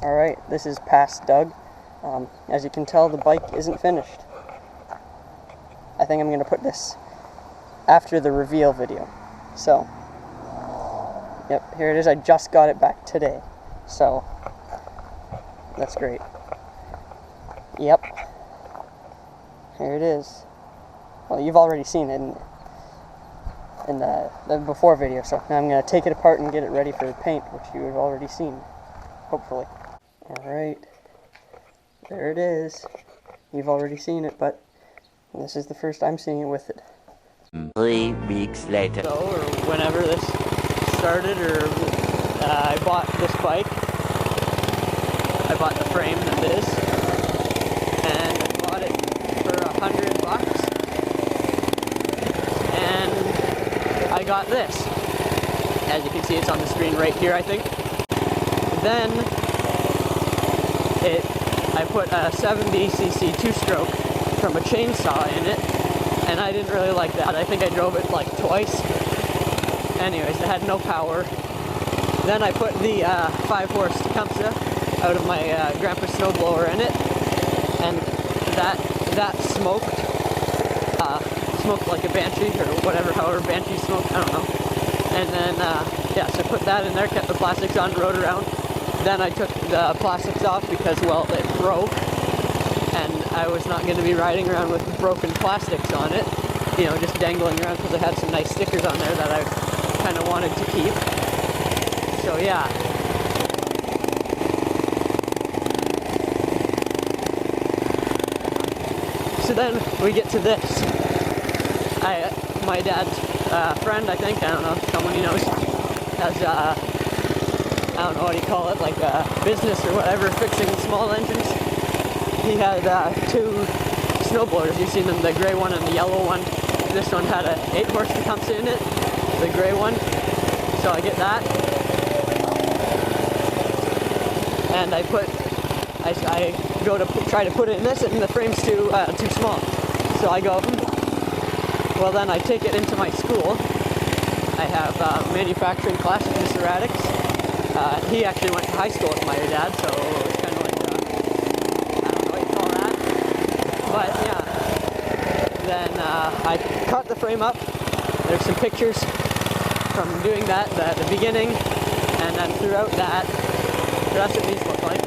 Alright, this is past Doug. As you can tell, the bike isn't finished. I think I'm going to put this after the reveal video. So, yep, here it is. I just got it back today. So, that's great. Yep. Here it is. Well, you've already seen it in the before video, so now I'm going to take it apart and get it ready for the paint, which you have already seen, hopefully. Alright, there it is. You've already seen it, but this is the first I'm seeing it with it. 3 weeks later. So, or whenever this started, or I bought this bike. I bought the frame, that is, and I bought it for $100. And I got this. As you can see, it's on the screen right here, I think. Then I put a 70cc 2-stroke from a chainsaw in it, and I didn't really like that. I think I drove it like twice. Anyways, it had no power. Then I put the 5-horse Tecumseh out of my grandpa's snowblower in it, and that smoked like a banshee, or whatever, however banshees smoke, I don't know. And then yeah, so I put that in there, kept the plastics on, rode around. Then I took the plastics off because, well, it broke, and I was not going to be riding around with broken plastics on it, you know, just dangling around, because I had some nice stickers on there that I kind of wanted to keep. So yeah. So then we get to this. My dad's friend, I think, I don't know, someone he knows, has I don't know what you call it, like a business or whatever, fixing small engines. He had 2 snowblowers. You've seen them, the gray one and the yellow one. This one had a 8-horse Tecumseh in it, the gray one. So I get that. And I go to try to put it in this, and the frame's too small. So I go, well, then I take it into my school. I have manufacturing classes in ceramics. He actually went to high school with my dad, so it's kind of like, I don't know what you call that. But yeah, then I cut the frame up. There's some pictures from doing that at the beginning, and then throughout that. So that's what these look like.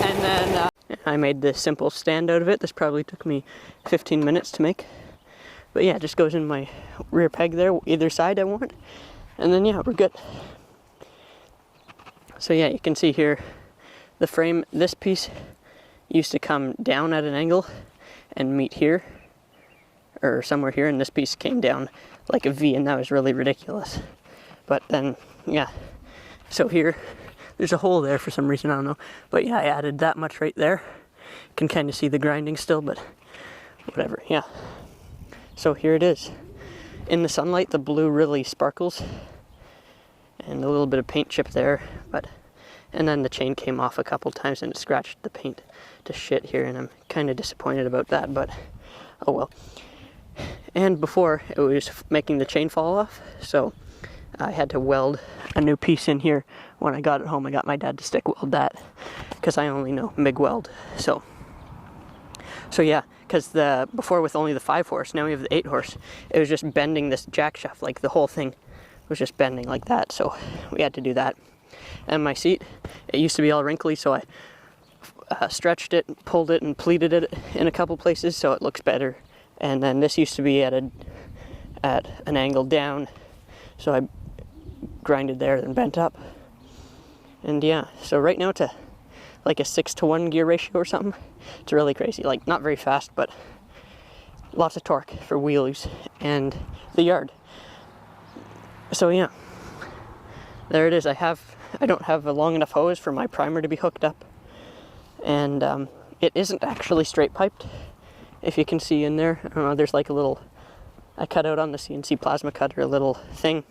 And then I made this simple stand out of it. This probably took me 15 minutes to make. But yeah, it just goes in my rear peg there, either side I want. And then yeah, we're good. So yeah, you can see here, the frame, this piece used to come down at an angle and meet here, or somewhere here, and this piece came down like a V, and that was really ridiculous. But then, yeah, so here, there's a hole there for some reason, I don't know. But yeah, I added that much right there. You can kind of see the grinding still, but whatever, yeah. So here it is. In the sunlight, the blue really sparkles. And a little bit of paint chip there, and then the chain came off a couple times and it scratched the paint to shit here, and I'm kind of disappointed about that, but oh well. And before, it was making the chain fall off, so I had to weld a new piece in here. When I got it home, I got my dad to stick weld that, because I only know MIG weld. So yeah, because before with only the 5-horse, now we have the 8-horse. It was just bending this jack shaft, like the whole thing was just bending like that, so we had to do that. And my seat, it used to be all wrinkly, so I stretched it, pulled it, and pleated it in a couple places so it looks better. And then this used to be at an angle down, so I grinded there and bent up. And yeah, so right now it's like a 6-to-1 gear ratio or something. It's really crazy, like not very fast, but lots of torque for wheelies and the yard. So yeah, there it is. I don't have a long enough hose for my primer to be hooked up, and it isn't actually straight piped. If you can see in there, I don't know, there's like a little, I cut out on the CNC plasma cutter a little thing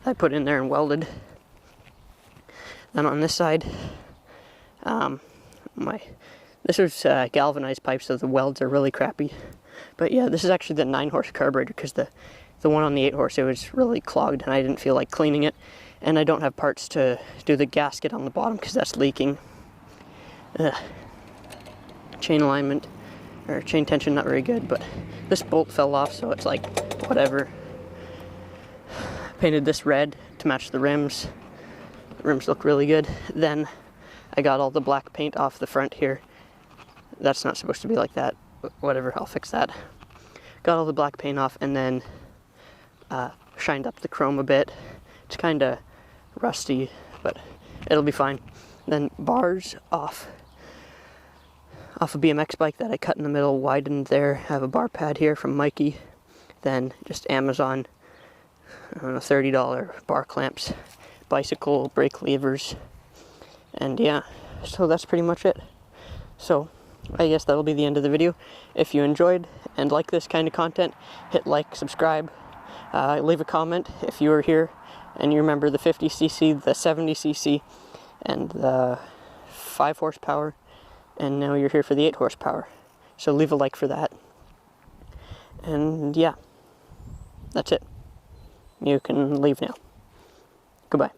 I put in there and welded. Then on this side, this was galvanized pipe, so the welds are really crappy. But yeah, this is actually the 9-horse carburetor, because the one on the 8-horse, it was really clogged and I didn't feel like cleaning it. And I don't have parts to do the gasket on the bottom because that's leaking. Chain alignment, or chain tension, not very good, but this bolt fell off, so it's like, whatever. Painted this red to match the rims. The rims look really good. Then I got all the black paint off the front here. That's not supposed to be like that, but whatever, I'll fix that. Got all the black paint off, and then shined up the chrome a bit. It's kind of rusty, but it'll be fine. Then bars off a BMX bike that I cut in the middle, widened there. I have a bar pad here from Mikey. Then just Amazon, I don't know, $30 bar clamps, bicycle brake levers, and yeah, so that's pretty much it. So I guess that'll be the end of the video. If you enjoyed and like this kind of content, hit like, subscribe, leave a comment if you are here and you remember the 50cc, the 70cc, and the 5 horsepower, and now you're here for the 8 horsepower. So leave a like for that. And yeah, that's it. You can leave now. Goodbye.